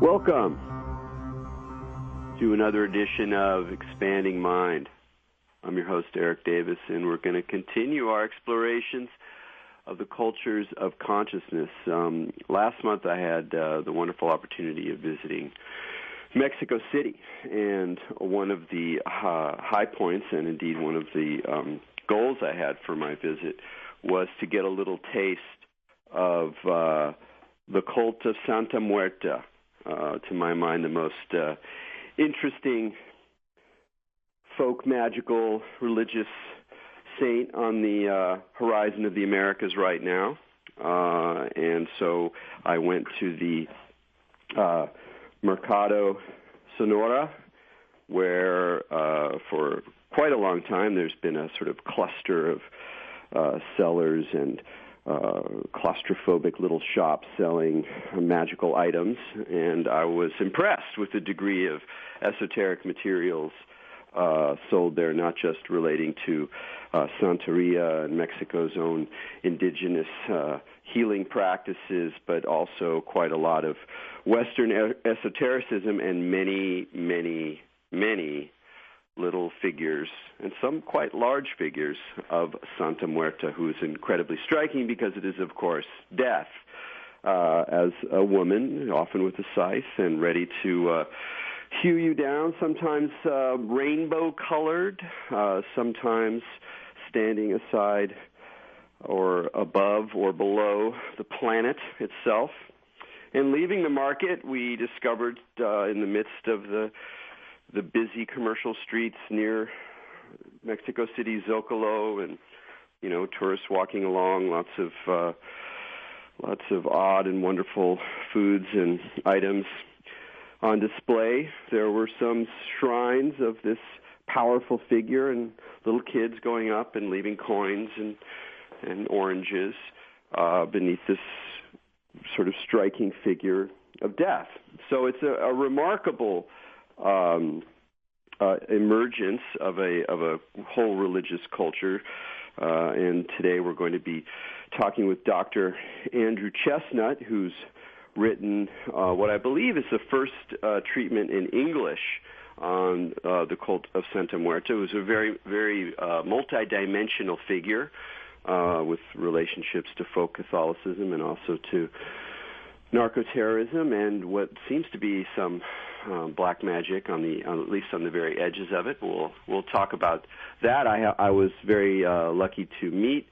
Welcome to another edition of Expanding Mind. I'm your host, Erik Davis, and we're going to continue our explorations of the cultures of consciousness. Last month I had the wonderful opportunity of visiting Mexico City, and one of the high points, and indeed one of the goals I had for my visit, was to get a little taste of the cult of Santa Muerte. To my mind, the most interesting folk, magical, religious saint on the horizon of the Americas right now. And so I went to the Mercado Sonora, where for quite a long time there's been a sort of cluster of sellers and claustrophobic little shops selling magical items, and I was impressed with the degree of esoteric materials sold there, not just relating to Santeria and Mexico's own indigenous healing practices, but also quite a lot of Western esotericism and many, many, many little figures, and some quite large figures, of Santa Muerte, who is incredibly striking because it is, of course, death as a woman, often with a scythe, and ready to hew you down, sometimes rainbow-colored, sometimes standing aside or above or below the planet itself. And leaving the market, we discovered in the midst of the busy commercial streets near Mexico City's Zocalo, and tourists walking along, lots of odd and wonderful foods and items on display. There were some shrines of this powerful figure, and little kids going up and leaving coins and oranges beneath this sort of striking figure of death. So it's a remarkable emergence of a whole religious culture, and today we're going to be talking with Dr. Andrew Chestnut, who's written what I believe is the first treatment in English on the cult of Santa Muerte. It was a very, very multidimensional figure with relationships to folk Catholicism and also to narco-terrorism and what seems to be some black magic at least on the very edges of it. We'll talk about that. I was very lucky to meet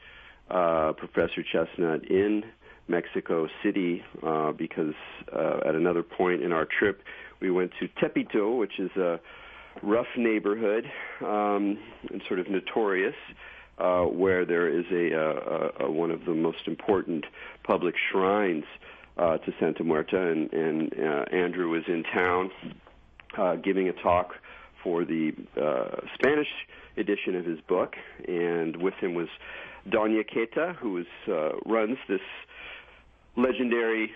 Professor Chestnut in Mexico City because at another point in our trip we went to Tepito, which is a rough neighborhood and sort of notorious, where there is a one of the most important public shrines to Santa Muerte, and Andrew was in town giving a talk for the Spanish edition of his book, and with him was Doña Queta, who runs this legendary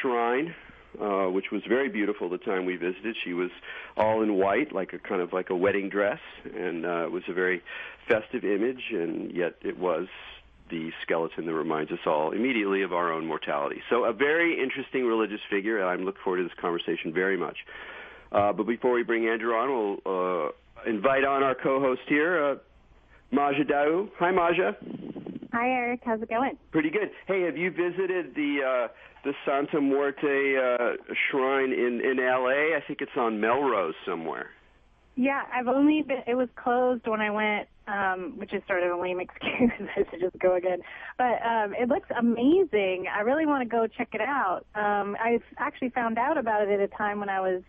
shrine, which was very beautiful the time we visited. She was all in white, like a wedding dress, and it was a very festive image, and yet it was the skeleton that reminds us all immediately of our own mortality. So a very interesting religious figure, and I look forward to this conversation very much. But before we bring Andrew on, we'll invite on our co-host here, Maja Dau. Hi, Maja. Hi, Erik. How's it going? Pretty good. Hey, have you visited the Santa Muerte shrine in L.A.? I think it's on Melrose somewhere. Yeah, I've only been, it was closed when I went, which is sort of a lame excuse to just go again. But it looks amazing. I really want to go check it out. I actually found out about it at a time when I was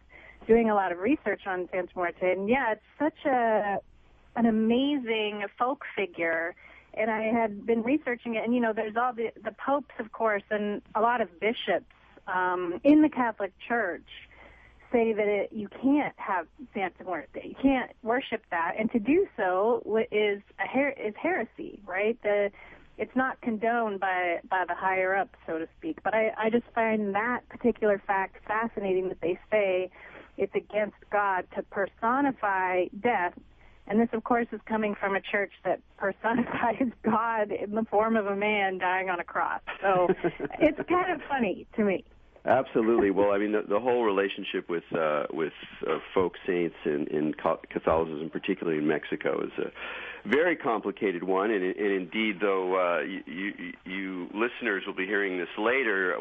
doing a lot of research on Santa Muerte. And, yeah, it's such an amazing folk figure. And I had been researching it. And, there's all the popes, of course, and a lot of bishops in the Catholic Church say that you can't have Santa Muerte. You can't worship that. And to do so is heresy, right? It's not condoned by the higher-ups, so to speak. But I just find that particular fact fascinating, that they say it's against God to personify death. And this, of course, is coming from a church that personifies God in the form of a man dying on a cross. So it's kind of funny to me. Absolutely. Well, I mean, the whole relationship with folk saints in Catholicism, particularly in Mexico, is a very complicated one. And indeed, though, you listeners will be hearing this later,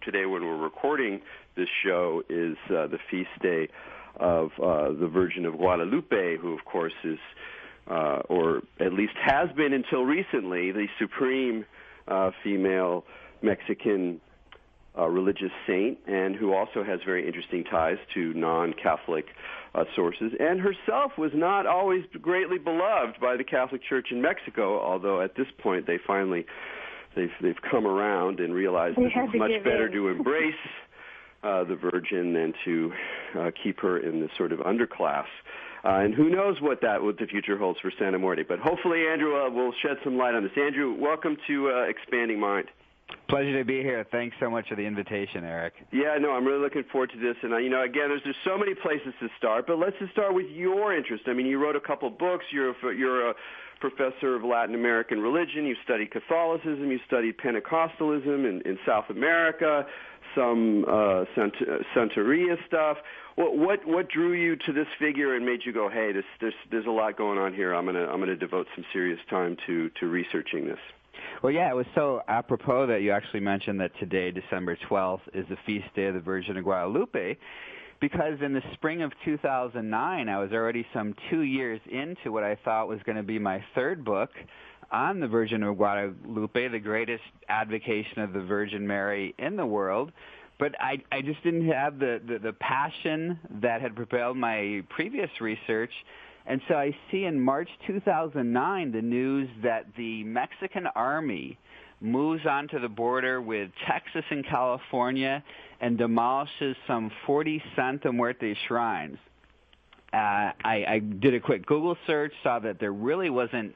today when we're recording this show is the feast day of the Virgin of Guadalupe, who, of course, is, or at least has been until recently, the supreme female Mexican religious saint, and who also has very interesting ties to non-Catholic sources, and herself was not always greatly beloved by the Catholic Church in Mexico, although at this point they've come around and realized it's much better to embrace the Virgin than to keep her in the sort of underclass. And who knows what the future holds for Santa Muerte. But hopefully, Andrew will shed some light on this. Andrew, welcome to Expanding Mind. Pleasure to be here. Thanks so much for the invitation, Erik. Yeah, no, I'm really looking forward to this. And, again, there's so many places to start, but let's just start with your interest. I mean, you wrote a couple books. You're a professor of Latin American religion. You studied Catholicism. You studied Pentecostalism in South America, some Santeria stuff. What drew you to this figure and made you go, hey, there's a lot going on here. I'm gonna devote some serious time to researching this. Well, yeah, it was so apropos that you actually mentioned that today, December 12th, is the feast day of the Virgin of Guadalupe, because in the spring of 2009, I was already some 2 years into what I thought was going to be my third book on the Virgin of Guadalupe, the greatest advocation of the Virgin Mary in the world. But I just didn't have the passion that had propelled my previous research. And so I see in March 2009 the news that the Mexican army moves onto the border with Texas and California and demolishes some 40 Santa Muerte shrines. I did a quick Google search, saw that there really wasn't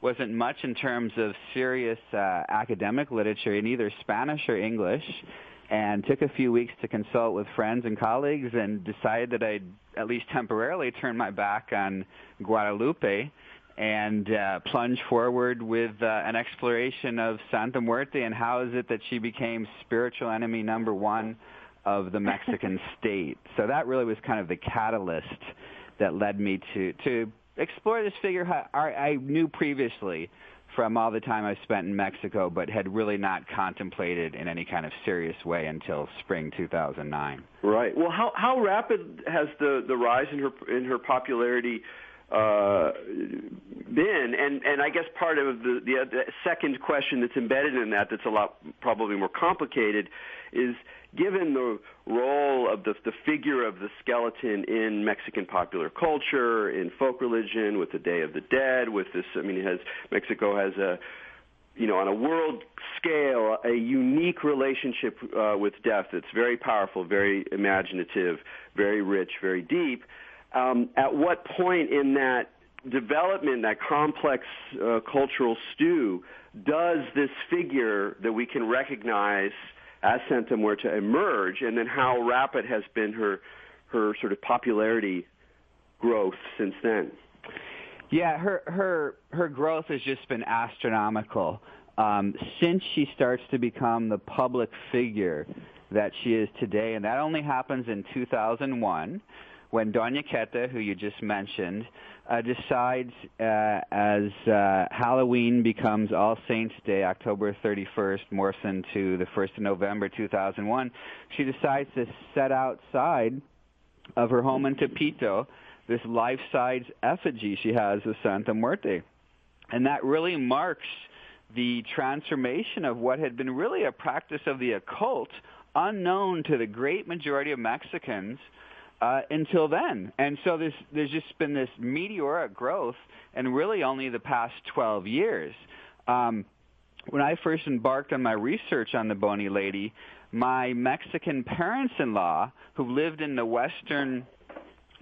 much in terms of serious academic literature in either Spanish or English, and took a few weeks to consult with friends and colleagues and decided that I'd at least temporarily turn my back on Guadalupe and plunge forward with an exploration of Santa Muerte and how is it that she became spiritual enemy number one of the Mexican state. So that really was kind of the catalyst that led me to explore this figure I knew previously from all the time I spent in Mexico, but had really not contemplated in any kind of serious way until spring 2009. Right. Well, how rapid has the rise in her popularity been? And I guess part of the second question that's embedded in that's a lot probably more complicated is, given the role of the figure of the skeleton in Mexican popular culture, in folk religion, with the Day of the Dead, with this, Mexico has on a world scale, a unique relationship with death that's very powerful, very imaginative, very rich, very deep. At what point in that development, that complex cultural stew, does this figure that we can recognize as Santa Muerte emerge, and then how rapid has been her sort of popularity growth since then? Yeah, her growth has just been astronomical since she starts to become the public figure that she is today, and that only happens in 2001 when Doña Queta, who you just mentioned, decides as Halloween becomes All Saints' Day, October 31st, morphs into the 1st of November 2001, she decides to set outside of her home in Tepito this life-size effigy she has of Santa Muerte. And that really marks the transformation of what had been really a practice of the occult, unknown to the great majority of Mexicans until then. And so there's just been this meteoric growth in really only the past 12 years. When I first embarked on my research on the Bony Lady, my Mexican parents-in-law, who lived in the western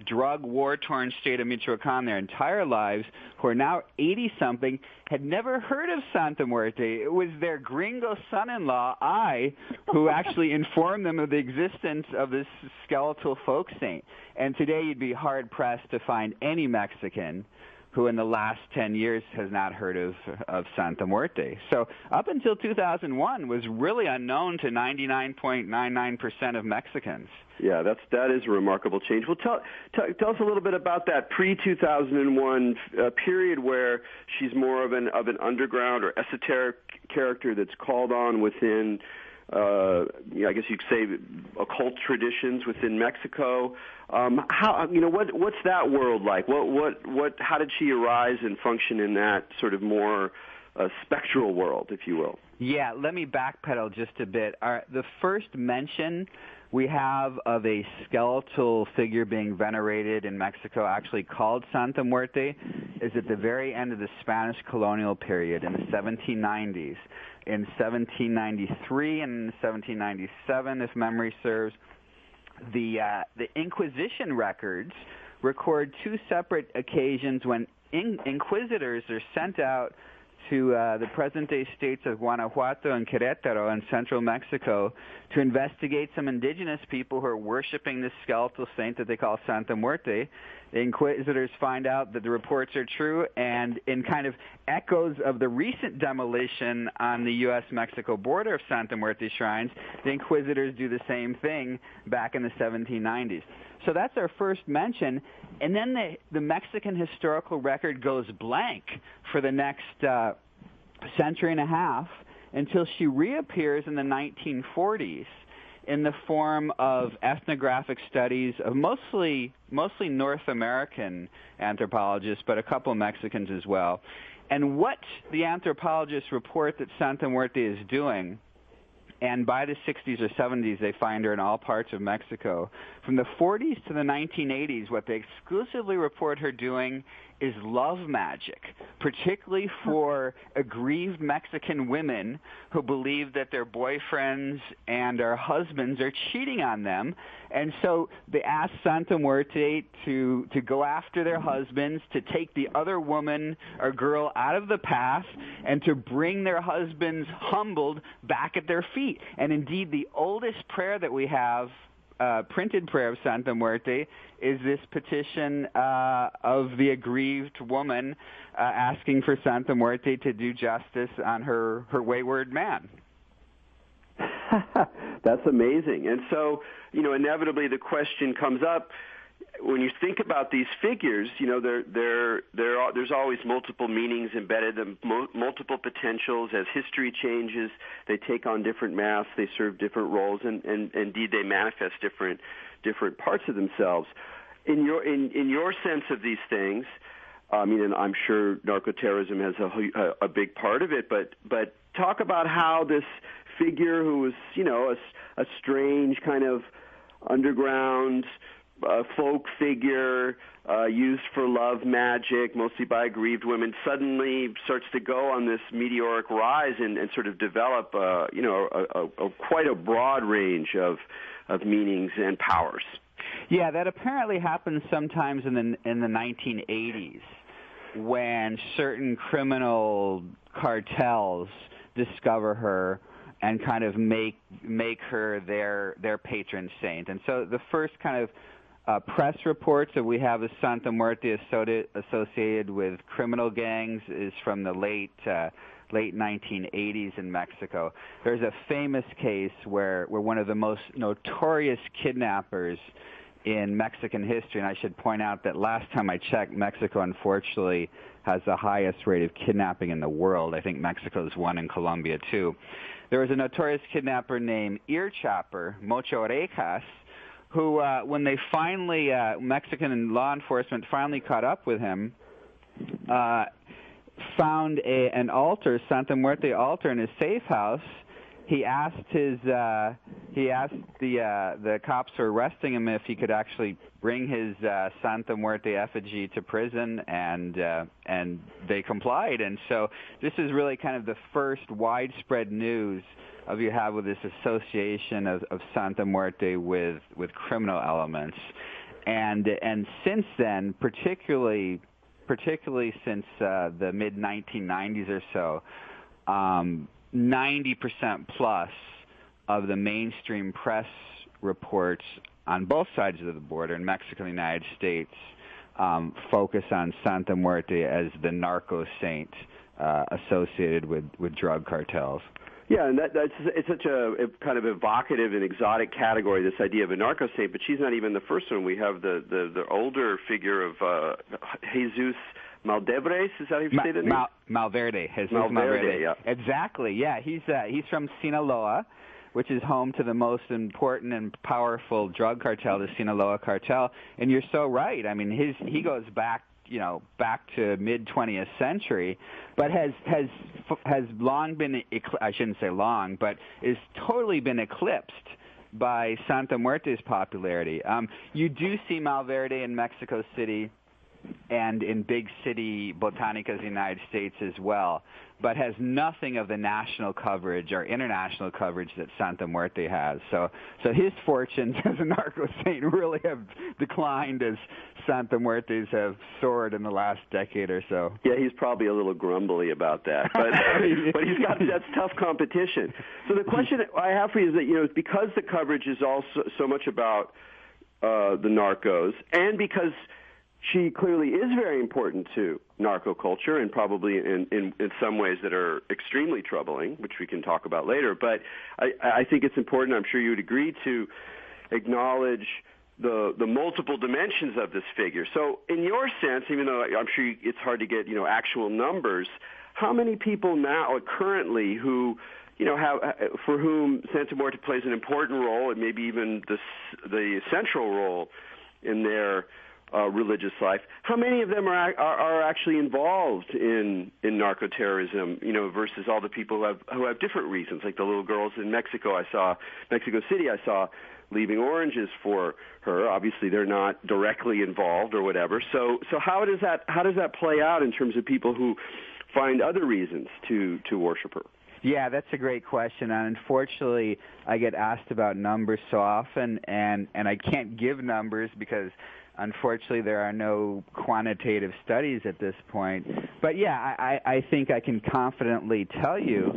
drug war-torn state of Michoacan their entire lives, who are now 80-something, had never heard of Santa Muerte. It was their gringo son-in-law, who actually informed them of the existence of this skeletal folk saint. And today you'd be hard-pressed to find any Mexican who in the last 10 years has not heard of Santa Muerte. So up until 2001 was really unknown to 99.99% of Mexicans. Yeah, that is a remarkable change. Well, tell us a little bit about that pre-2001 period where she's more of an underground or esoteric character that's called on within, I guess you could say, occult traditions within Mexico. What's that world like? How did she arise and function in that sort of more spectral world, if you will? Yeah, let me backpedal just a bit. The first mention we have of a skeletal figure being venerated in Mexico, actually called Santa Muerte, is at the very end of the Spanish colonial period in the 1790s. In 1793 and 1797, if memory serves, the Inquisition records record two separate occasions when inquisitors are sent out to the present-day states of Guanajuato and Querétaro in central Mexico to investigate some indigenous people who are worshiping this skeletal saint that they call Santa Muerte. The inquisitors find out that the reports are true, and in kind of echoes of the recent demolition on the U.S.-Mexico border of Santa Muerte shrines, the inquisitors do the same thing back in the 1790s. So that's our first mention. And then the Mexican historical record goes blank for the next century and a half until she reappears in the 1940s in the form of ethnographic studies of mostly North American anthropologists, but a couple Mexicans as well. And what the anthropologists report that Santa Muerte is doing, and by the 60s or 70s they find her in all parts of Mexico. From the 40s to the 1980s, what they exclusively report her doing is love magic, particularly for aggrieved Mexican women who believe that their boyfriends and their husbands are cheating on them. And so they ask Santa Muerte to go after their husbands, to take the other woman or girl out of the path, and to bring their husbands humbled back at their feet. And indeed, the oldest prayer that we have, printed prayer of Santa Muerte, is this petition of the aggrieved woman asking for Santa Muerte to do justice on her wayward man. That's amazing. And so, inevitably the question comes up, when you think about these figures, there's always multiple meanings embedded, multiple potentials. As history changes, they take on different masks, they serve different roles, and indeed they manifest different parts of themselves. In your sense of these things, and I'm sure narcoterrorism has a big part of it, but talk about how this figure who was, a strange kind of underground folk figure used for love magic, mostly by aggrieved women, suddenly starts to go on this meteoric rise and sort of develop, quite a broad range of meanings and powers. Yeah, that apparently happens sometimes in the 1980s when certain criminal cartels discover her and kind of make her their patron saint. And so the first kind of press reports that we have of Santa Muerte associated with criminal gangs is from the late 1980s in Mexico. There's a famous case where one of the most notorious kidnappers in Mexican history, and I should point out that last time I checked, Mexico unfortunately has the highest rate of kidnapping in the world. I think Mexico's one in Colombia too. There was a notorious kidnapper named Ear Chopper, Mocho Orejas, who, when they finally, Mexican law enforcement finally caught up with him, found an altar, Santa Muerte altar, in his safe house. He asked the cops who were arresting him if he could actually bring his Santa Muerte effigy to prison, and they complied. And so this is really kind of the first widespread news of you have with this association of Santa Muerte with criminal elements, and since then, particularly since the mid 1990s or so, 90% plus of the mainstream press reports on both sides of the border, in Mexico and the United States, focus on Santa Muerte as the narco saint associated with drug cartels. Yeah, and it's such a kind of evocative and exotic category, this idea of a narco saint, but she's not even the first one. We have the older figure of Jesus Maldebres, is that how you say the name? Malverde. Jesus Malverde, yeah. Exactly, yeah. He's from Sinaloa, which is home to the most important and powerful drug cartel, the Sinaloa cartel. And you're so right. I mean, he goes back to mid-20th century, but has long been, I shouldn't say long, but is totally been eclipsed by Santa Muerte's popularity. You do see Malverde in Mexico City and in big city botanicas in the United States as well, but has nothing of the national coverage or international coverage that Santa Muerte has. So his fortunes as a narco saint really have declined as Santa Muerte's have soared in the last decade or so. Yeah, he's probably a little grumbly about that, but that's tough competition. So the question I have for you is that because the coverage is also so much about the narcos, and because she clearly is very important to narco culture, and probably in some ways that are extremely troubling, which we can talk about later. But I think it's important, I'm sure you would agree, to acknowledge the multiple dimensions of this figure. So in your sense, even though I'm sure it's hard to get actual numbers, how many people now currently who for whom Santa Muerte plays an important role, and maybe even the central role in their religious life, how many of them are actually involved in narco-terrorism, versus all the people who have different reasons, like the little girls in Mexico City I saw leaving oranges for her. Obviously they're not directly involved or whatever. So how does that play out in terms of people who find other reasons to worship her? Yeah, that's a great question, and unfortunately I get asked about numbers so often, and I can't give numbers because unfortunately there are no quantitative studies at this point. But yeah, I think I can confidently tell you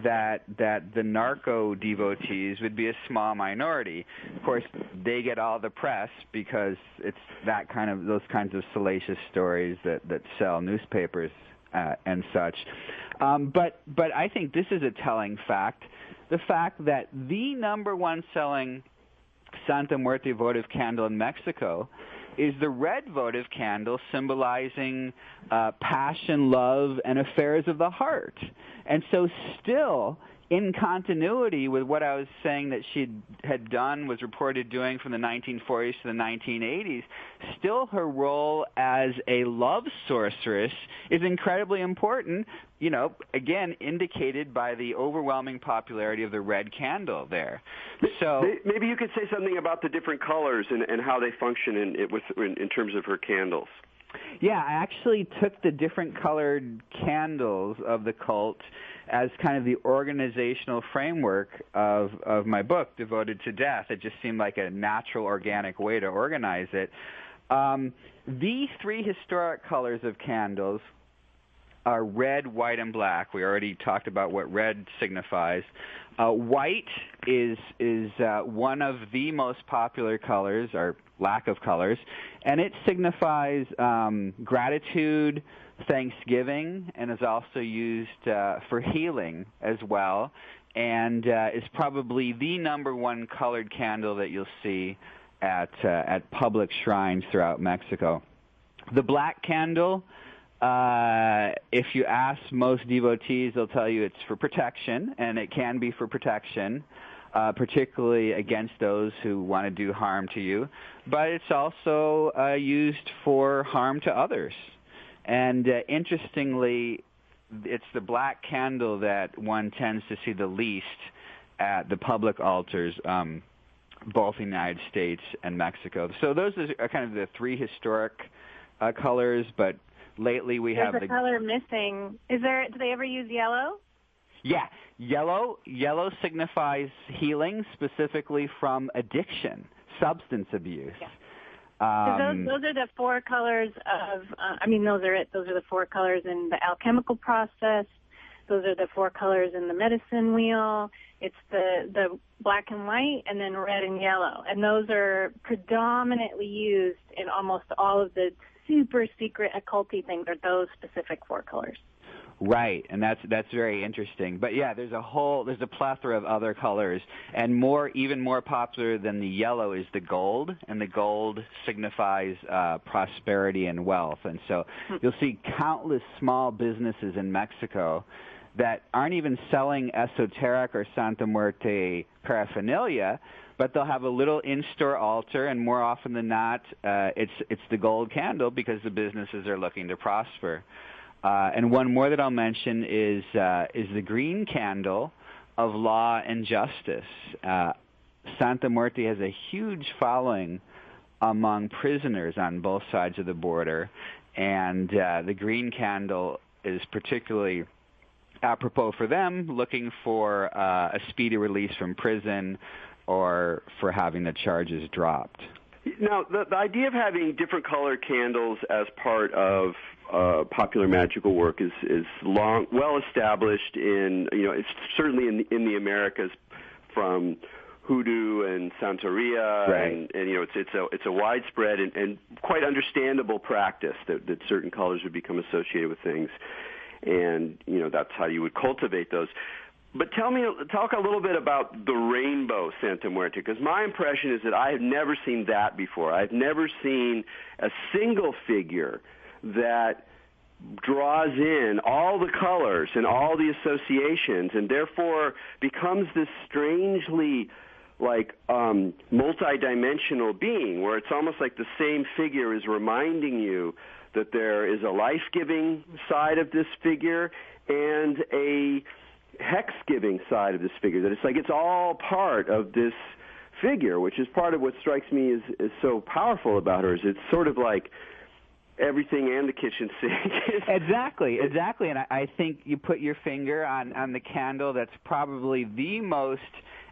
that the narco devotees would be a small minority. Of course, they get all the press because it's those kinds of salacious stories that sell newspapers and such. But I think this is a telling fact, the fact that the number one selling Santa Muerte votive candle in Mexico is the red votive candle, symbolizing passion, love, and affairs of the heart. And so still, in continuity with what I was saying that she had done, was reported doing from the 1940s to the 1980s, still her role as a love sorceress is incredibly important, again, indicated by the overwhelming popularity of the red candle there. So maybe you could say something about the different colors and how they function in terms of her candles. Yeah, I actually took the different colored candles of the cult as kind of the organizational framework of my book, Devoted to Death. It just seemed like a natural, organic way to organize it. The three historic colors of candles are red, white, and black. We already talked about what red signifies. White is one of the most popular colors, or lack of colors, and it signifies gratitude, thanksgiving, and is also used for healing as well, and is probably the number one colored candle that you'll see at public shrines throughout Mexico. The black candle, if you ask most devotees, they'll tell you it's for protection, and it can be for protection, particularly against those who want to do harm to you. But it's also used for harm to others. And interestingly, it's the black candle that one tends to see the least at the public altars, both in the United States and Mexico. So those are kind of the three historic colors, but lately we have the color missing. Do they ever use yellow? Yeah, yellow signifies healing, specifically from addiction, substance abuse. Yeah. Those are the four colors of, those are the four colors in the alchemical process. Those are the four colors in the medicine wheel. It's the black and white, and then red and yellow. And those are predominantly used in almost all of the super secret occulty things are those specific 4 colors. Right, and that's very interesting. But yeah, there's a plethora of other colors, and even more popular than the yellow is the gold, and the gold signifies prosperity and wealth. And so you'll see countless small businesses in Mexico that aren't even selling esoteric or Santa Muerte paraphernalia, but they'll have a little in-store altar, and more often than not, it's the gold candle because the businesses are looking to prosper. And one more that I'll mention is the green candle of law and justice. Santa Muerte has a huge following among prisoners on both sides of the border, and the green candle is particularly apropos for them, looking for a speedy release from prison or for having the charges dropped. Now, the idea of having different colored candles as part of popular magical work is well established in, it's certainly in the Americas, from hoodoo and Santeria, right. and it's a widespread and quite understandable practice that certain colors would become associated with things, and that's how you would cultivate those. But talk a little bit about the rainbow Santa Muerte, because my impression is that I have never seen that before. I've never seen a single figure that draws in all the colors and all the associations, and therefore becomes this strangely multidimensional being, where it's almost like the same figure is reminding you that there is a life-giving side of this figure and a hex-giving side of this figure, that it's all part of this figure, which is part of what strikes me is so powerful about her, is it's sort of like everything and the kitchen sink. Exactly. And I think you put your finger on the candle that's probably the most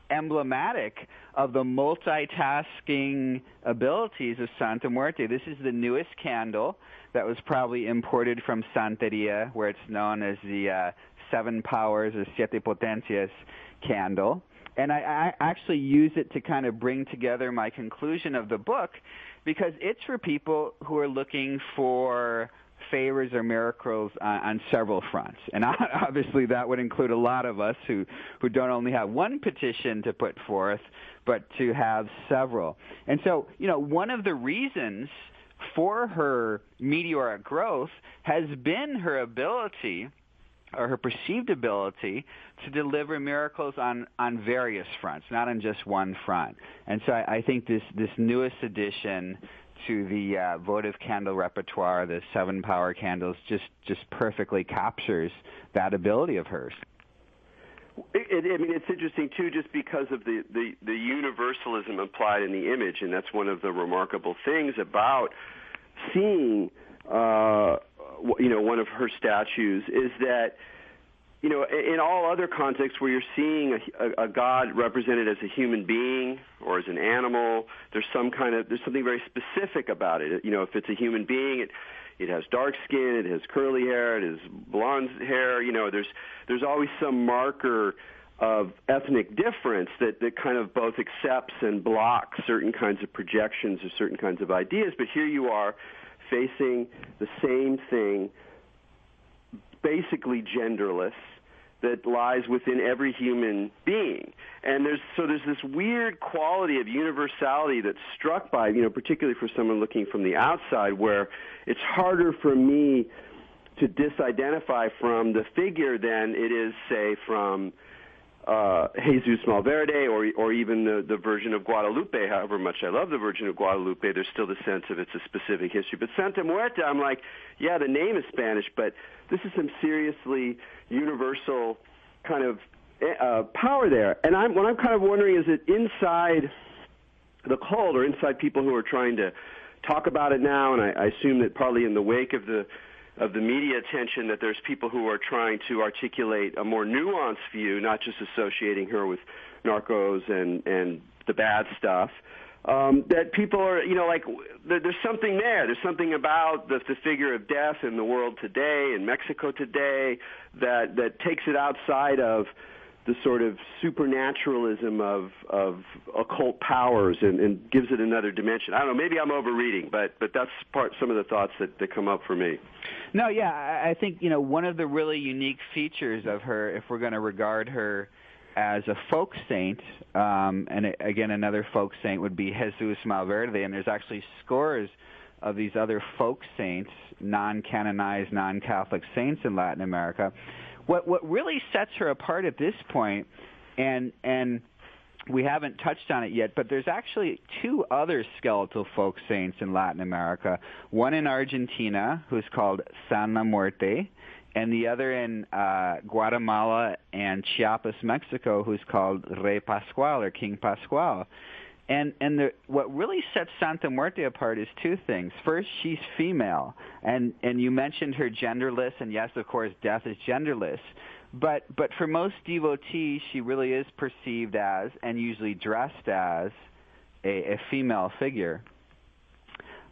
emblematic of the multitasking abilities of Santa Muerte. This is the newest candle that was probably imported from Santeria, where it's known as the 7 Powers or Siete Potencias candle. And I actually use it to kind of bring together my conclusion of the book, because it's for people who are looking for favors or miracles on several fronts. And obviously that would include a lot of us who don't only have one petition to put forth, but to have several. And so, one of the reasons for her meteoric growth has been her ability, or her perceived ability, to deliver miracles on various fronts, not on just one front. And so I think this newest addition to the votive candle repertoire, the 7 power candles, just perfectly captures that ability of hers. It's interesting, too, just because of the universalism implied in the image, and that's one of the remarkable things about seeing one of her statues, is that in all other contexts where you're seeing a god represented as a human being or as an animal, there's something very specific about it. If it's a human being, it has dark skin, it has curly hair, it has blonde hair. There's always some marker of ethnic difference that kind of both accepts and blocks certain kinds of projections or certain kinds of ideas. But here you are facing the same thing, basically genderless, that lies within every human being. And there's this weird quality of universality that's struck by, particularly for someone looking from the outside, where it's harder for me to disidentify from the figure than it is, say, from Jesus Malverde or even the Virgin of Guadalupe. However much I love the Virgin of Guadalupe, there's still the sense of it's a specific history. But Santa Muerte, I'm like, yeah, the name is Spanish, but this is some seriously universal kind of power there. And what I'm kind of wondering is that inside the cult, or inside people who are trying to talk about it now, and I assume that partly in the wake of the media attention, that there's people who are trying to articulate a more nuanced view, not just associating her with narcos and the bad stuff, that people are, there's something there. There's something about the figure of death in the world today, in Mexico today, that takes it outside of the sort of supernaturalism of occult powers and gives it another dimension. I don't know, maybe I'm overreading, but that's some of the thoughts that come up for me. No, yeah, I think, one of the really unique features of her, if we're going to regard her as a folk saint, and again, another folk saint would be Jesus Malverde, and there's actually scores of these other folk saints, non-canonized, non-Catholic saints in Latin America. What really sets her apart at this point, and we haven't touched on it yet, but there's actually two other skeletal folk saints in Latin America, one in Argentina, who's called San Muerte, and the other in Guatemala and Chiapas, Mexico, who's called Rey Pascual, or King Pascual. And what really sets Santa Muerte apart is two things. First, she's female, and you mentioned her genderless, and yes, of course, death is genderless. But for most devotees, she really is perceived as, and usually dressed as, a female figure.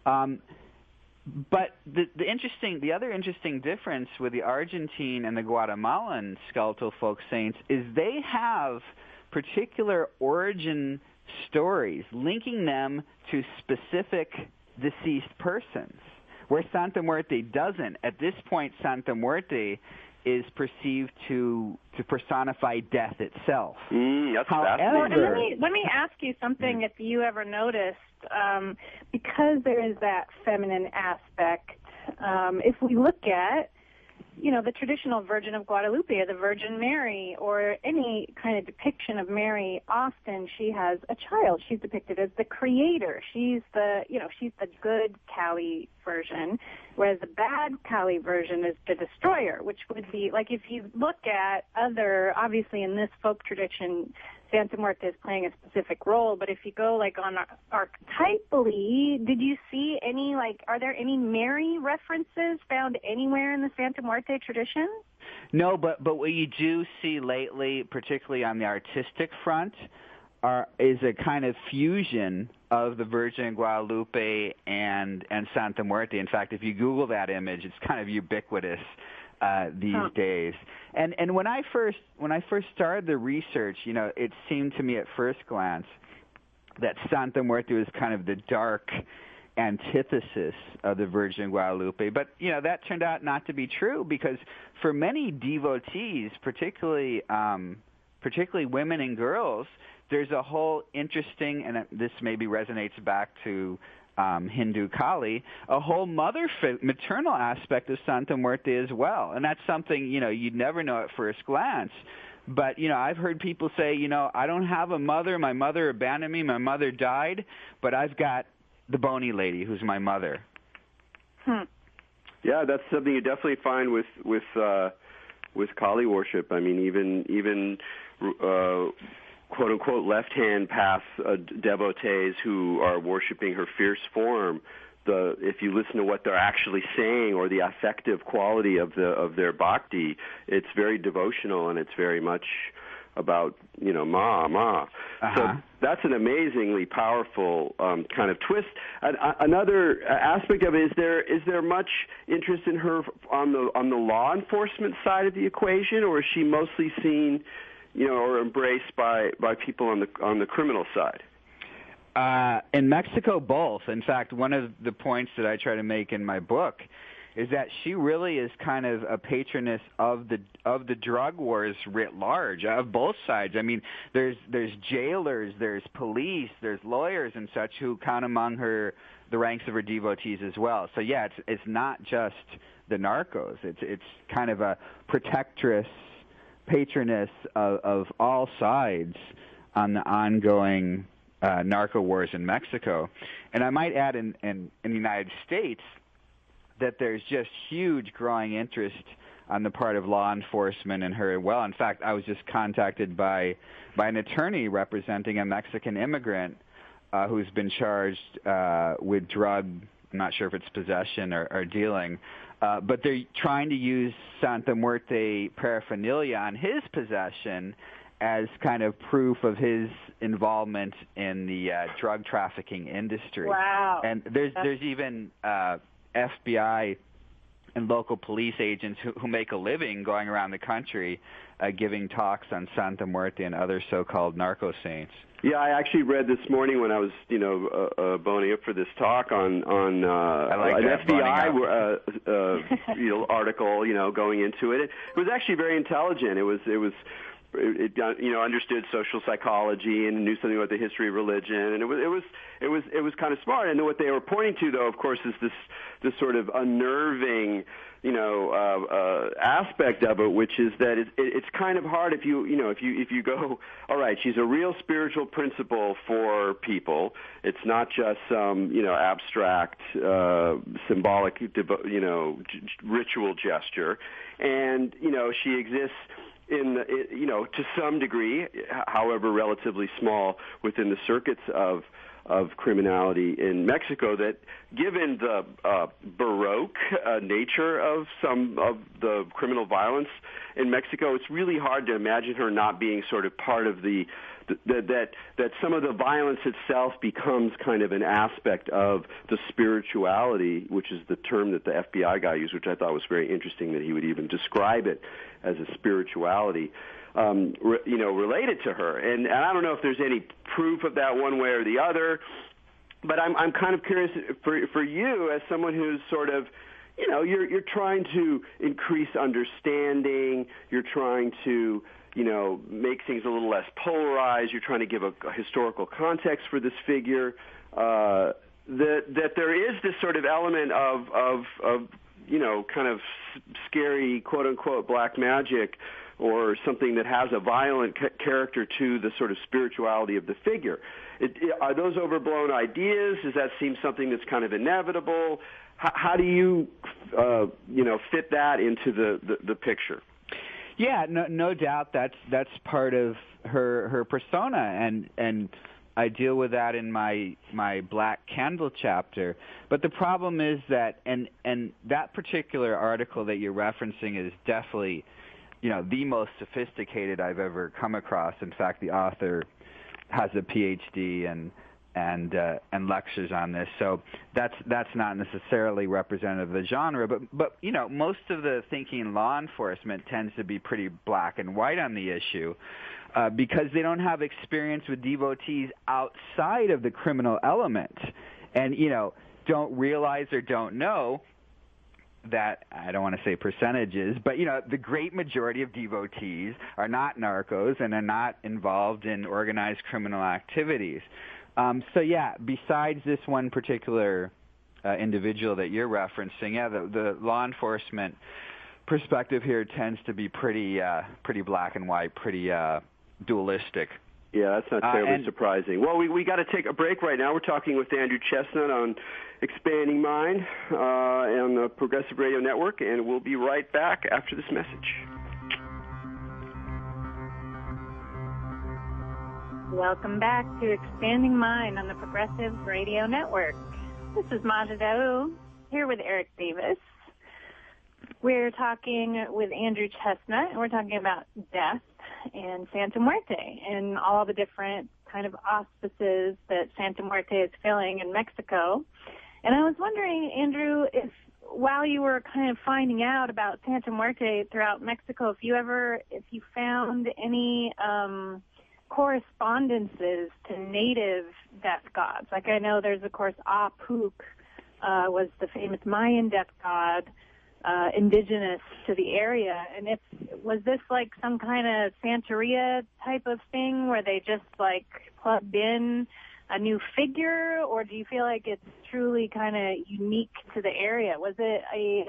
But the other interesting difference with the Argentine and the Guatemalan skeletal folk saints is they have particular origin stories linking them to specific deceased persons, where Santa Muerte doesn't. At this point, Santa Muerte is perceived to personify death itself. That's However, let me ask you something. If you ever noticed, because there is that feminine aspect, if we look at the traditional Virgin of Guadalupe or the Virgin Mary or any kind of depiction of Mary, often she has a child. She's depicted as the creator. She's the good Kali version, whereas the bad Kali version is the destroyer, which would be, like, if you look at obviously in this folk tradition, Santa Muerte is playing a specific role, but if you go on archetypally, did you see any, are there any Mary references found anywhere in the Santa Muerte tradition? No, but what you do see lately, particularly on the artistic front, is a kind of fusion of the Virgin of Guadalupe and Santa Muerte. In fact, if you Google that image, it's kind of ubiquitous these days. And when I first started the research, it seemed to me at first glance that Santa Muerte was kind of the dark antithesis of the Virgin of Guadalupe. But that turned out not to be true, because for many devotees, particularly women and girls, there's a whole interesting, and this maybe resonates back to Hindu Kali, a whole maternal aspect of Santa Muerte as well. And that's something, you'd never know at first glance. But, I've heard people say, I don't have a mother. My mother abandoned me. My mother died. But I've got the bony lady who's my mother. Yeah, that's something you definitely find with Kali worship. I mean, even quote-unquote left-hand path devotees who are worshiping her fierce form, if you listen to what they're actually saying or the affective quality of their bhakti, it's very devotional, and it's very much about, ma. So that's an amazingly powerful kind of twist. Another aspect of it, is there much interest in her on the law enforcement side of the equation, or is she mostly seen or embraced by people on the criminal side? In Mexico, both. In fact, one of the points that I try to make in my book is that she really is kind of a patroness of the drug wars writ large, of both sides. I mean, there's jailers, there's police, there's lawyers and such who count among the ranks of her devotees as well. So yeah, it's not just the narcos. It's kind of a protectress, patroness of all sides on the ongoing narco wars in Mexico. And I might add in the United States that there's just huge growing interest on the part of law enforcement in her. Well, in fact, I was just contacted by an attorney representing a Mexican immigrant who's been charged with drug, I'm not sure if it's possession or dealing, but they're trying to use Santa Muerte paraphernalia on his possession as kind of proof of his involvement in the drug trafficking industry. Wow. And there's even FBI and local police agents who make a living going around the country giving talks on Santa Muerte and other so-called narco saints. Yeah, I actually read this morning when I was, boning up for this talk on an FBI article, going into it. It was actually very intelligent. It understood social psychology and knew something about the history of religion, and it was kind of smart. And what they were pointing to, though, of course, is this sort of unnerving aspect of it, which is that it's kind of hard if you go, all right, she's a real spiritual principle for people. It's not just some abstract symbolic ritual gesture, and she exists to some degree, however relatively small, within the circuits of criminality in Mexico, that given the Baroque nature of some of the criminal violence in Mexico, it's really hard to imagine her not being sort of part of that some of the violence itself becomes kind of an aspect of the spirituality, which is the term that the FBI guy used, which I thought was very interesting, that he would even describe it as a spirituality, related to her. And I don't know if there's any proof of that one way or the other, but I'm kind of curious for you as someone who's sort of, you're trying to increase understanding, you're trying to make things a little less polarized. You're trying to give a historical context for this figure. That there is this sort of element of kind of scary, quote unquote, black magic, or something that has a violent character to the sort of spirituality of the figure. Are those overblown ideas? Does that seem something that's kind of inevitable? How do you, fit that into the picture? Yeah, no doubt that's part of her persona, and I deal with that in my Black Candle chapter. But the problem is that, and that particular article that you're referencing is definitely, the most sophisticated I've ever come across. In fact, the author has a PhD and lectures on this, so that's not necessarily representative of the genre. But most of the thinking in law enforcement tends to be pretty black and white on the issue, because they don't have experience with devotees outside of the criminal element, and don't realize or don't know that, I don't want to say percentages, but the great majority of devotees are not narcos and are not involved in organized criminal activities. Besides this one particular individual that you're referencing, the law enforcement perspective here tends to be pretty black and white, pretty dualistic. Yeah, that's not terribly surprising. Well, we got to take a break right now. We're talking with Andrew Chestnut on Expanding Mind on the Progressive Radio Network, and we'll be right back after this message. Welcome back to Expanding Mind on the Progressive Radio Network. This is Maja Daou, here with Erik Davis. We're talking with Andrew Chestnut, and we're talking about death and Santa Muerte and all the different kind of auspices that Santa Muerte is filling in Mexico. And I was wondering, Andrew, if while you were kind of finding out about Santa Muerte throughout Mexico, if you found any correspondences to native death gods. Like I know there's, of course, Apuk was the famous Mayan death god, indigenous to the area. And was this like some kind of Santeria type of thing where they just like plugged in a new figure, or do you feel like it's truly kind of unique to the area? Was it a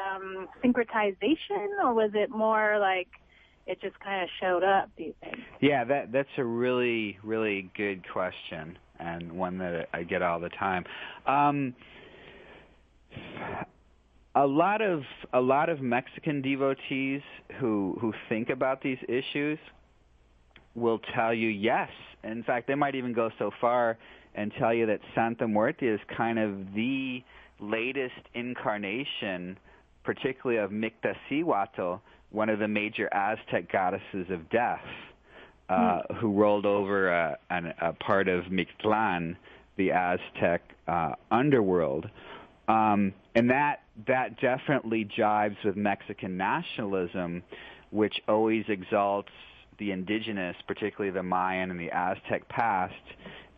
syncretization, or was it more like it just kind of showed up, do you think? Yeah, that's a really, really good question, and one that I get all the time. A lot of Mexican devotees who think about these issues will tell you yes. In fact, they might even go so far and tell you that Santa Muerte is kind of the latest incarnation, particularly of Mictlacihuatl, one of the major Aztec goddesses of death, who rolled over a part of Mictlan, the Aztec underworld. And that that definitely jives with Mexican nationalism, which always exalts the indigenous, particularly the Mayan and the Aztec past,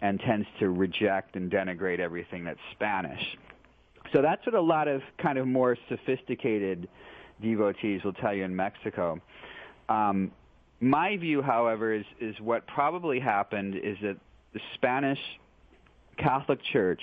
and tends to reject and denigrate everything that's Spanish. So that's what a lot of kind of more sophisticated devotees will tell you in Mexico. My view, however, is what probably happened is that the Spanish Catholic Church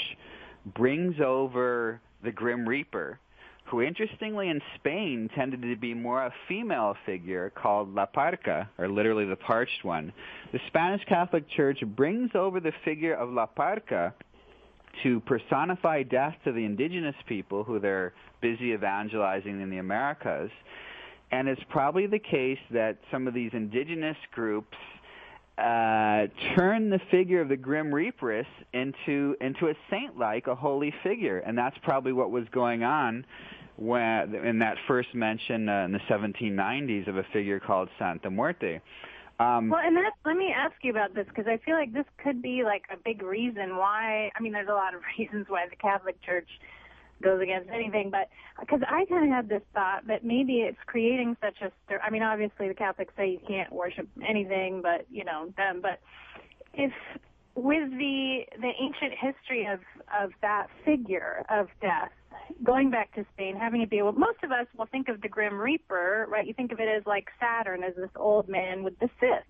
brings over the Grim Reaper, who interestingly in Spain tended to be more a female figure called La Parca, or literally the parched one. The Spanish Catholic Church brings over the figure of La Parca to personify death to the indigenous people who they're busy evangelizing in the Americas. And it's probably the case that some of these indigenous groups turn the figure of the Grim Reaperess into a saint-like, a holy figure. And that's probably what was going on when, in that first mention in the 1790s of a figure called Santa Muerte. Well, and let me ask you about this, because I feel like this could be like a big reason why, I mean, there's a lot of reasons why the Catholic Church goes against anything, but because I kind of had this thought that maybe it's creating such a I mean, obviously the Catholics say you can't worship anything but, you know, them, but if with the ancient history of that figure of death, going back to Spain, having it be, well, most of us will think of the Grim Reaper, right? You think of it as like Saturn, as this old man with the Sith.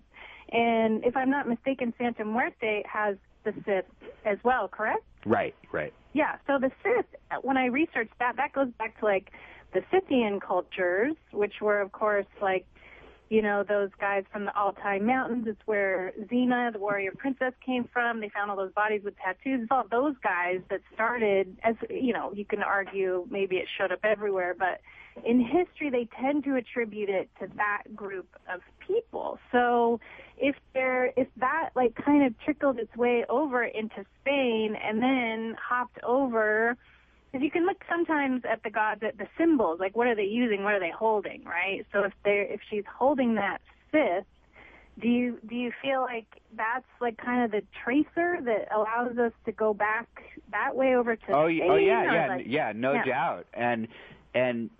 And if I'm not mistaken, Santa Muerte has the Sith as well, correct? Right, right. Yeah, so the Sith, when I researched that goes back to like the Scythian cultures, which were, of course, like, you know, those guys from the Altai Mountains. It's where Xena, the warrior princess, came from. They found all those bodies with tattoos. It's all those guys that started, as, you know, you can argue maybe it showed up everywhere, but in history they tend to attribute it to that group of people. So if that like kind of trickled its way over into Spain and then hopped over, because you can look sometimes at the gods, at the symbols, like what are they using, what are they holding, right? So if she's holding that Sith, do you feel like that's like kind of the tracer that allows us to go back that way over to Spain? No doubt. And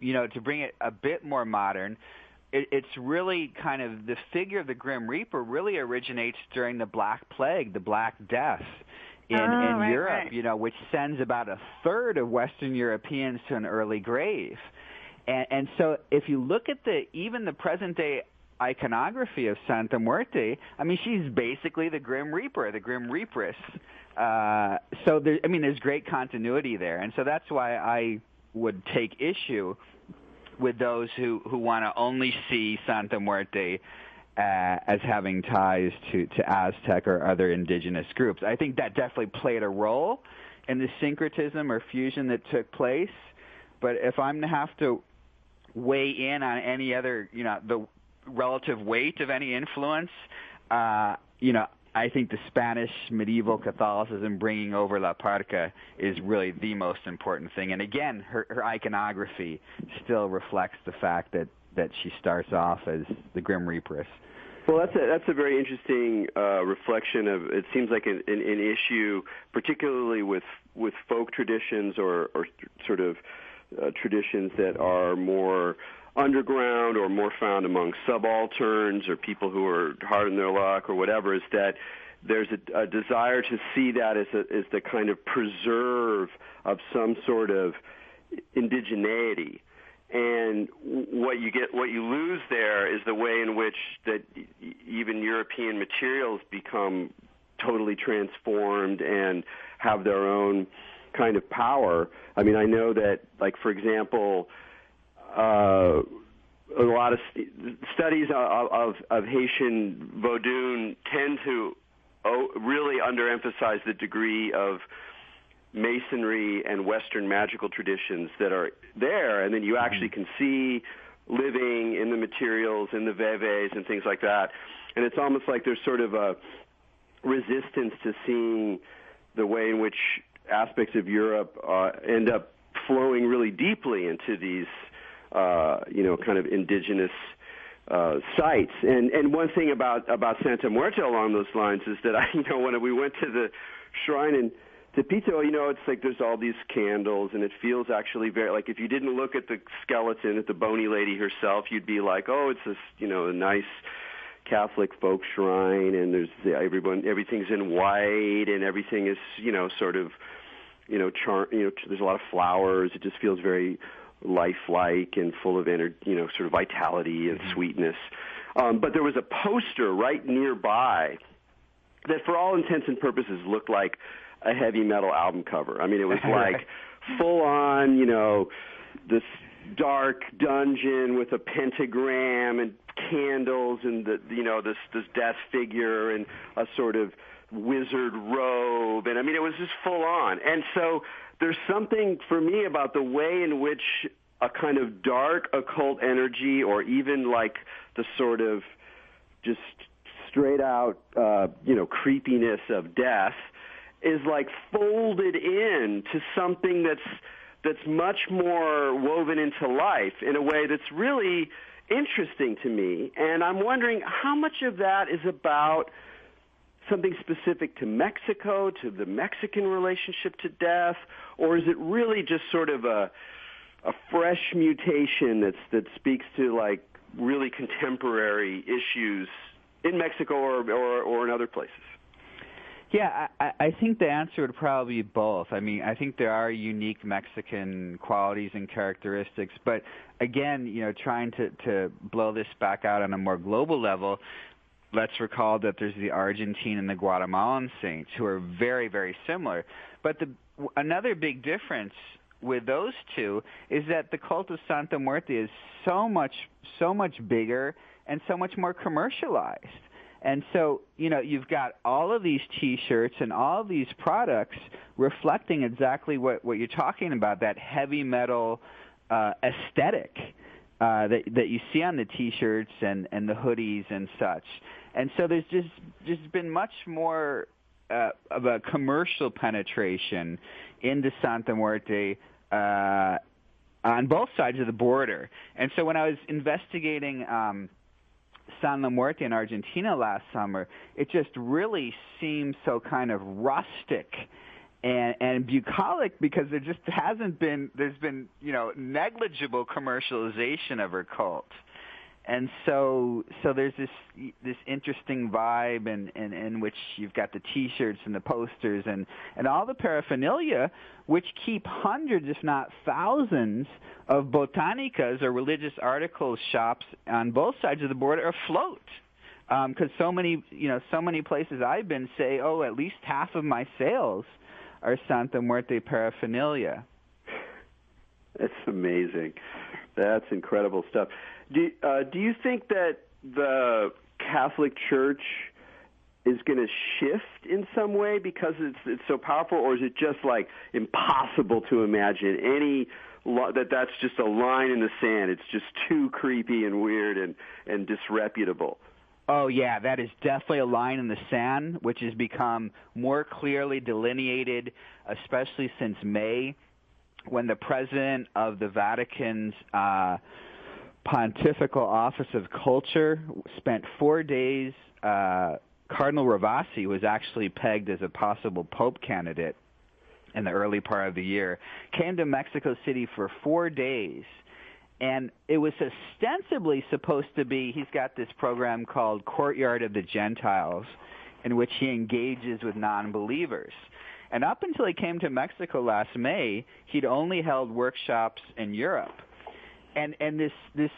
you know, to bring it a bit more modern, it's really kind of the figure of the Grim Reaper really originates during the Black Plague, the Black Death. In Europe, you know, which sends about a third of Western Europeans to an early grave. And so if you look at even the present-day iconography of Santa Muerte, I mean, she's basically the Grim Reaper, the Grim Reaperess. So, there's great continuity there. And so that's why I would take issue with those who want to only see Santa Muerte as having ties to Aztec or other indigenous groups. I think that definitely played a role in the syncretism or fusion that took place. But if I'm to have to weigh in on any other, you know, the relative weight of any influence, you know, I think the Spanish medieval Catholicism bringing over La Parca is really the most important thing. And again, her iconography still reflects the fact that she starts off as the Grim Reaperess. Well, that's a very interesting reflection of. It seems like an issue, particularly with folk traditions or sort of traditions that are more underground or more found among subalterns or people who are hard on their luck or whatever. Is that there's a desire to see that as the kind of preserve of some sort of indigeneity. And what you lose there is the way in which that even European materials become totally transformed and have their own kind of power. I mean, I know that, like, for example, a lot of studies of Haitian Vodun tend to really underemphasize the degree of Masonry and Western magical traditions that are there, and then you actually can see living in the materials, in the veves and things like that. And it's almost like there's sort of a resistance to seeing the way in which aspects of Europe end up flowing really deeply into these, kind of indigenous sites. And one thing about Santa Muerte along those lines is that when we went to the shrine in Tepito, it's like there's all these candles, and it feels actually very like if you didn't look at the skeleton, at the bony lady herself, you'd be like, oh, it's this, a nice Catholic folk shrine, and there's everything's in white, and everything is, sort of, there's a lot of flowers. It just feels very lifelike and full of sort of vitality and sweetness. But there was a poster right nearby that, for all intents and purposes, looked like a heavy metal album cover. I mean, it was like full on, this dark dungeon with a pentagram and candles and this death figure and a sort of wizard robe, and I mean, it was just full on. And so there's something for me about the way in which a kind of dark occult energy, or even like the sort of just straight out creepiness of death, is like folded in to something that's much more woven into life in a way that's really interesting to me. And I'm wondering how much of that is about something specific to Mexico, to the Mexican relationship to death, or is it really just sort of a fresh mutation that speaks to like really contemporary issues in Mexico or in other places? Yeah, I think the answer would probably be both. I mean, I think there are unique Mexican qualities and characteristics, but again, trying to blow this back out on a more global level, let's recall that there's the Argentine and the Guatemalan saints who are very, very similar. But another big difference with those two is that the cult of Santa Muerte is so much bigger and so much more commercialized. And so, you've got all of these T-shirts and all of these products reflecting exactly what you're talking about, that heavy metal aesthetic that you see on the T-shirts and the hoodies and such. And so there's just been much more of a commercial penetration into Santa Muerte on both sides of the border. And so when I was investigating Santa Muerte in Argentina last summer, it just really seems so kind of rustic and bucolic, because there's been negligible commercialization of her cult. And so there's this interesting vibe in which you've got the T-shirts and the posters and all the paraphernalia, which keep hundreds, if not thousands, of botanicas or religious article shops on both sides of the border afloat. Because so many places I've been say, at least half of my sales are Santa Muerte paraphernalia. That's amazing. That's incredible stuff. Do you think that the Catholic Church is going to shift in some way because it's so powerful, or is it just like impossible to imagine that's just a line in the sand? It's just too creepy and weird and disreputable. Oh, yeah, that is definitely a line in the sand, which has become more clearly delineated, especially since May, when the president of the Vatican's Pontifical Office of Culture spent 4 days. Cardinal Ravasi was actually pegged as a possible Pope candidate in the early part of the year, came to Mexico City for 4 days. And it was ostensibly supposed to be, he's got this program called Courtyard of the Gentiles, in which he engages with non-believers. And up until he came to Mexico last May, he'd only held workshops in Europe. And this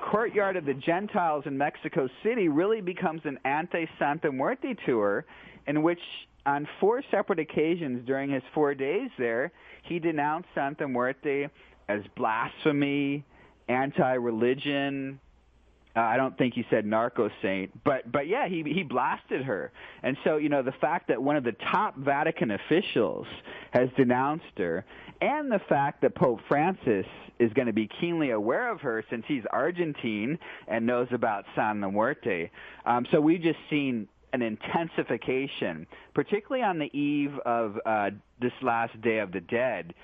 Courtyard of the Gentiles in Mexico City really becomes an anti-Santa Muerte tour, in which on 4 separate occasions during his 4 days there, he denounced Santa Muerte as blasphemy, anti-religion. I don't think he said narco saint, but yeah, he blasted her. And so, the fact that one of the top Vatican officials has denounced her, and the fact that Pope Francis is going to be keenly aware of her since he's Argentine and knows about Santa Muerte. So we've just seen an intensification, particularly on the eve of this last Day of the Dead.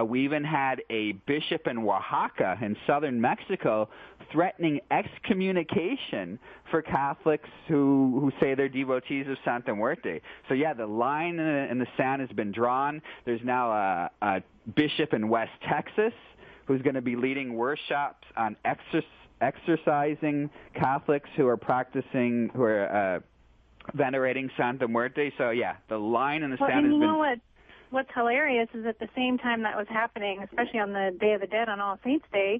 We even had a bishop in Oaxaca in southern Mexico threatening excommunication for Catholics who say they're devotees of Santa Muerte. So, yeah, the line in the sand has been drawn. There's now a bishop in West Texas who's going to be leading workshops on exorcising Catholics who are venerating Santa Muerte. So, yeah, the line in the sand has been... You know what's hilarious is at the same time that was happening, especially on the Day of the Dead on All Saints' Day,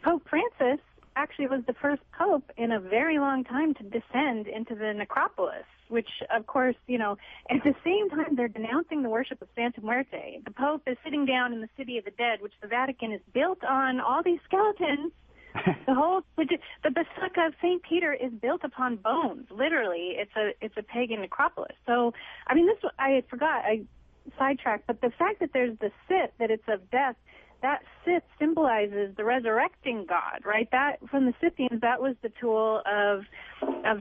Pope Francis actually was the first pope in a very long time to descend into the necropolis, which, of course, at the same time they're denouncing the worship of Santa Muerte. The Pope is sitting down in the City of the Dead, which the Vatican is built on all these skeletons. The Basilica of St. Peter is built upon bones. Literally, it's a pagan necropolis. So, I mean, I forgot, I sidetracked, but the fact that there's the Sith, that it's of death, that Sith symbolizes the resurrecting God, right? That from the Scythians, that was the tool of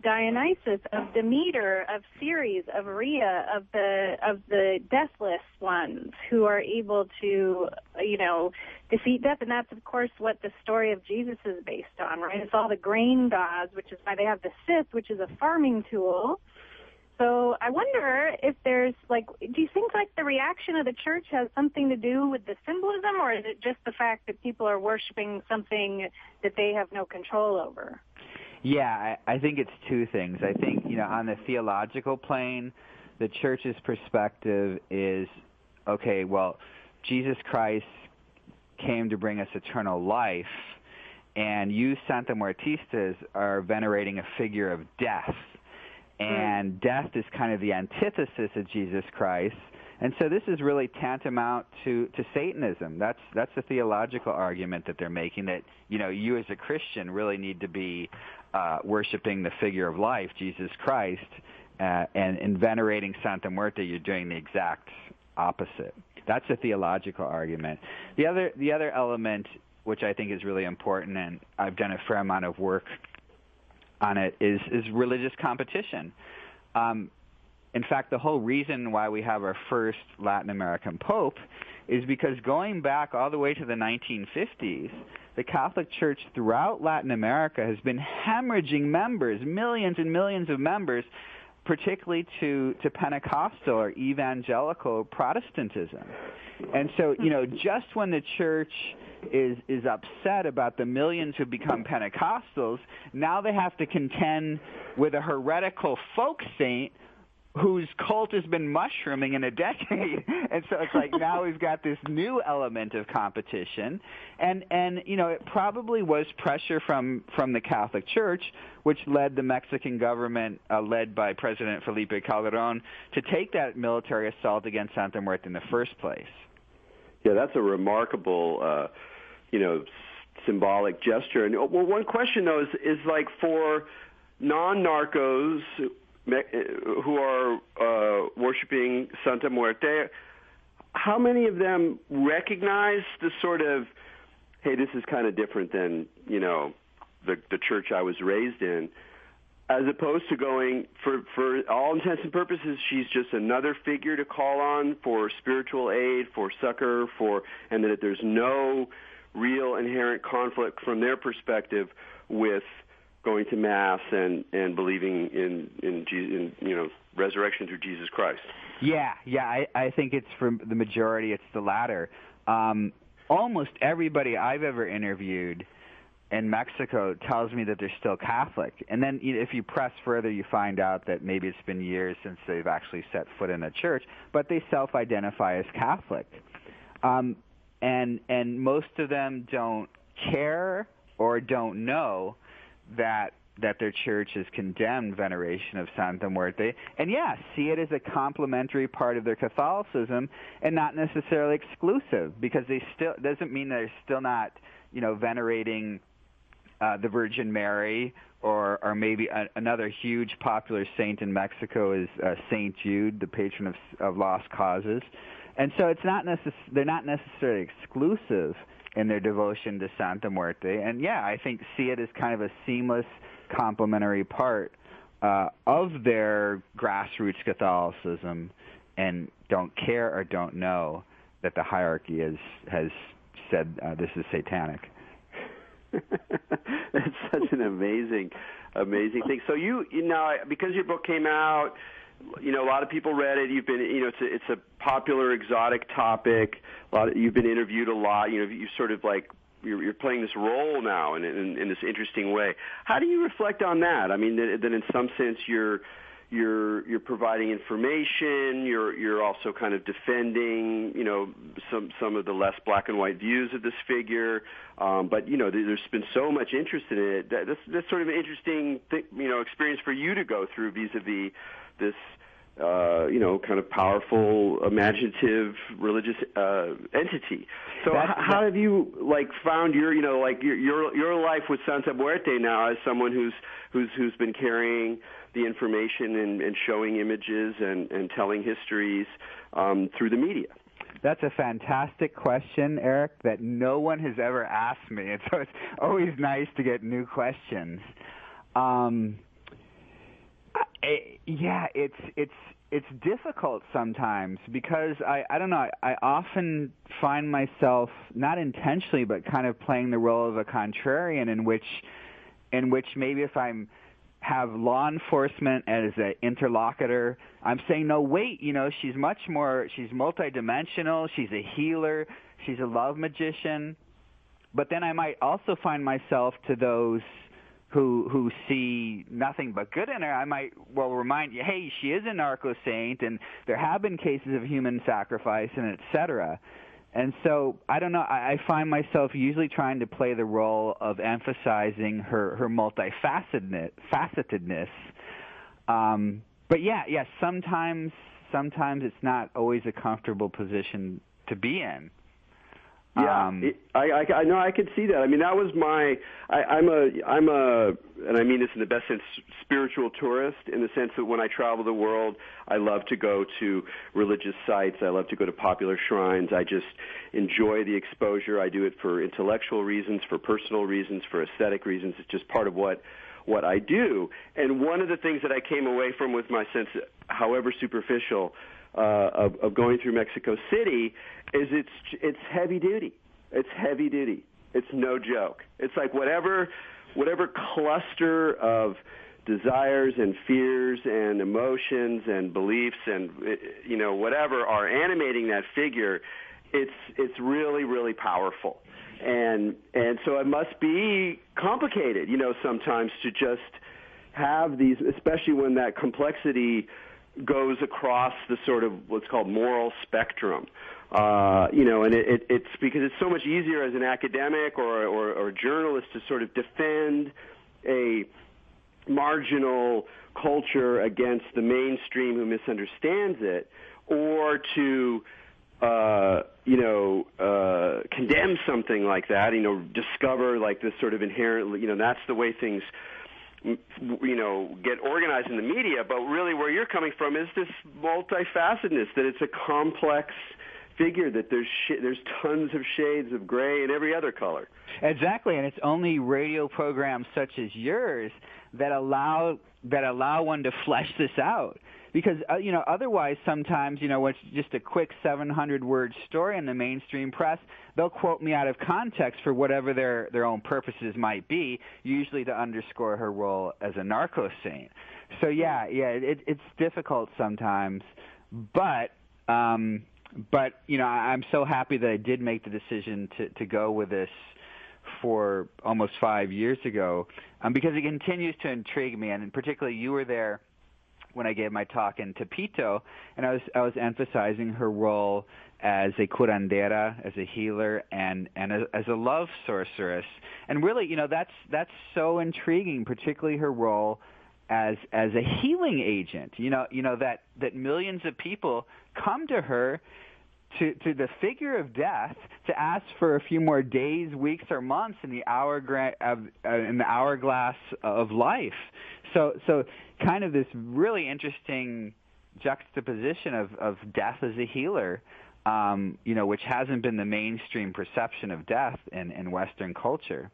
Dionysus, of Demeter, of Ceres, of Rhea, of the deathless ones who are able to, defeat death. And that's, of course, what the story of Jesus is based on, right? It's all the grain gods, which is why they have the Sith, which is a farming tool. So I wonder if there's, do you think, the reaction of the church has something to do with the symbolism, or is it just the fact that people are worshiping something that they have no control over? Yeah, I think it's two things. I think, on the theological plane, the church's perspective is, okay, well, Jesus Christ came to bring us eternal life, and you Santa Muertistas are venerating a figure of death. And death is kind of the antithesis of Jesus Christ. And so this is really tantamount to Satanism. That's the theological argument that they're making, that, you as a Christian really need to be worshiping the figure of life, Jesus Christ, and in venerating Santa Muerte, you're doing the exact opposite. That's a theological argument. The other element, which I think is really important, and I've done a fair amount of work on it, is religious competition. In fact, the whole reason why we have our first Latin American pope is because going back all the way to the 1950s, the Catholic Church throughout Latin America has been hemorrhaging members, millions and millions of members, particularly to Pentecostal or evangelical Protestantism. And so, just when the church is upset about the millions who become Pentecostals, now they have to contend with a heretical folk saint whose cult has been mushrooming in a decade. And so it's now we've got this new element of competition. And it probably was pressure from the Catholic Church, which led the Mexican government, led by President Felipe Calderón, to take that military assault against Santa Muerte in the first place. Yeah, that's a remarkable, symbolic gesture. And one question, though, is for non-narcos who are worshiping Santa Muerte, how many of them recognize the sort of, hey, this is kind of different than, the church I was raised in, as opposed to going, for all intents and purposes, she's just another figure to call on for spiritual aid, for succor, and that there's no real inherent conflict from their perspective with going to Mass and believing in resurrection through Jesus Christ. Yeah, I think it's for the majority, it's the latter. Almost everybody I've ever interviewed in Mexico tells me that they're still Catholic. And then if you press further, you find out that maybe it's been years since they've actually set foot in a church, but they self-identify as Catholic. And most of them don't care or don't know that their church has condemned veneration of Santa Muerte, and see it as a complementary part of their Catholicism and not necessarily exclusive, because they still doesn't mean they're still not venerating the Virgin Mary, or maybe another huge popular saint in Mexico is Saint Jude, the patron of lost causes, and so it's not they're not necessarily exclusive in their devotion to Santa Muerte. And I think see it as kind of a seamless, complementary part of their grassroots Catholicism and don't care or don't know that the hierarchy has said this is satanic. That's such an amazing thing. So you know, because your book came out, you know, a lot of people read it. You've been, you know, it's a popular exotic topic. You've been interviewed a lot. You know, you sort of like you're playing this role now in this interesting way. How do you reflect on that? I mean, that in some sense you're providing information. You're also kind of defending, you know, some of the less black and white views of this figure. But you know, there's been so much interest in it. That's sort of an interesting, you know, experience for you to go through vis-a-vis this, you know, kind of powerful, imaginative, religious entity. So how have you like found your, you know, like your life with Santa Muerte now as someone who's been carrying the information and showing images and telling histories through the media? That's a fantastic question, Eric, that no one has ever asked me. And so it's always nice to get new questions. Yeah, it's difficult sometimes because I don't know, I often find myself, not intentionally, but kind of playing the role of a contrarian in which maybe if have law enforcement as an interlocutor, I'm saying, no, wait, you know, she's multidimensional, she's a healer, she's a love magician. But then I might also find myself to those who see nothing but good in her, I might remind you, hey, she is a narco saint, and there have been cases of human sacrifice, and et cetera. And so, I don't know, I find myself usually trying to play the role of emphasizing her multifacetedness. But yeah, sometimes it's not always a comfortable position to be in. Yeah, I know, I could see that. I mean, that was I'm a, and I mean this in the best sense, spiritual tourist, in the sense that when I travel the world, I love to go to religious sites. I love to go to popular shrines. I just enjoy the exposure. I do it for intellectual reasons, for personal reasons, for aesthetic reasons. It's just part of what I do. And one of the things that I came away from with my sense, however superficial, of going through Mexico City is it's heavy duty. It's heavy duty. It's no joke. It's like whatever cluster of desires and fears and emotions and beliefs and, you know, whatever are animating that figure, it's really, really powerful. And so it must be complicated, you know, sometimes to just have these, especially when that complexity goes across the sort of what's called moral spectrum, you know, and it's because it's so much easier as an academic or a journalist to sort of defend a marginal culture against the mainstream who misunderstands it, or to condemn something like that, you know, discover like this sort of inherent, you know, that's the way things, you know, get organized in the media. But really where you're coming from is this multifacetedness, that it's a complex figure, that there's tons of shades of gray and every other color. Exactly, and it's only radio programs such as yours that allow one to flesh this out. Because, you know, otherwise sometimes, you know, when it's just a quick 700-word story in the mainstream press, they'll quote me out of context for whatever their own purposes might be, usually to underscore her role as a narco saint. So, yeah, it's difficult sometimes. But you know, I'm so happy that I did make the decision to go with this for almost 5 years ago, because it continues to intrigue me, and particularly you were there when I gave my talk in Tepito, and I was emphasizing her role as a curandera, as a healer, and as a love sorceress. And really, you know, that's so intriguing, particularly her role as a healing agent. You know that millions of people come to her, to the figure of death, to ask for a few more days, weeks, or months in the hourglass of life. So kind of this really interesting juxtaposition of death as a healer, you know, which hasn't been the mainstream perception of death in Western culture.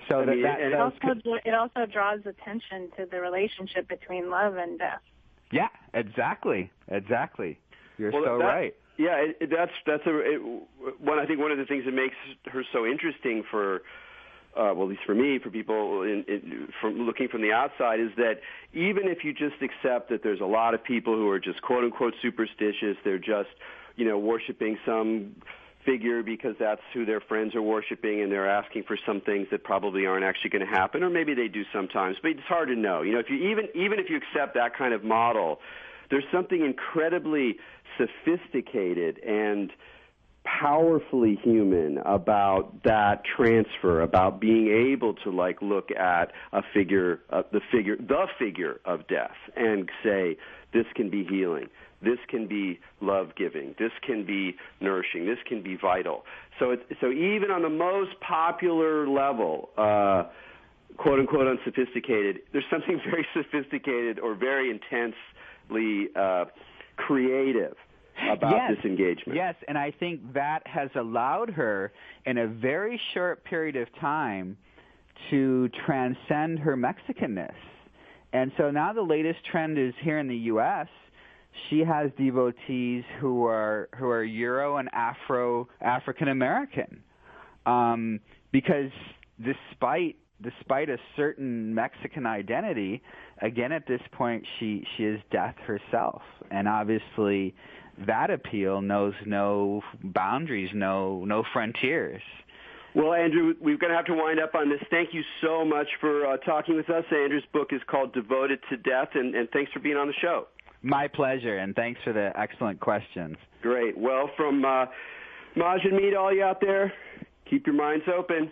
So it also draws attention to the relationship between love and death. Yeah, exactly. You're right. Yeah, that's I think one of the things that makes her so interesting for, well, at least for me, for people from looking from the outside, is that even if you just accept that there's a lot of people who are just quote unquote superstitious, they're just, worshiping some figure because that's who their friends are worshiping, and they're asking for some things that probably aren't actually going to happen, or maybe they do sometimes, but it's hard to know. If you even if you accept that kind of model, there's something incredibly sophisticated and powerfully human about that transfer, about being able to look at the figure of death and say, this can be healing, this can be love-giving, this can be nourishing, this can be vital. So even on the most popular level, quote-unquote unsophisticated, there's something very sophisticated or very intensely creative about this engagement. Yes, and I think that has allowed her in a very short period of time to transcend her Mexicanness. And so now the latest trend is here in the U.S., she has devotees who are Euro and African American, because despite a certain Mexican identity, again at this point she is death herself, and obviously that appeal knows no boundaries, no frontiers. Well, Andrew, we're going to have to wind up on this. Thank you so much for talking with us. Andrew's book is called Devoted to Death, and thanks for being on the show. My pleasure, and thanks for the excellent questions. Great. Well, from Maj and me to all you out there, keep your minds open.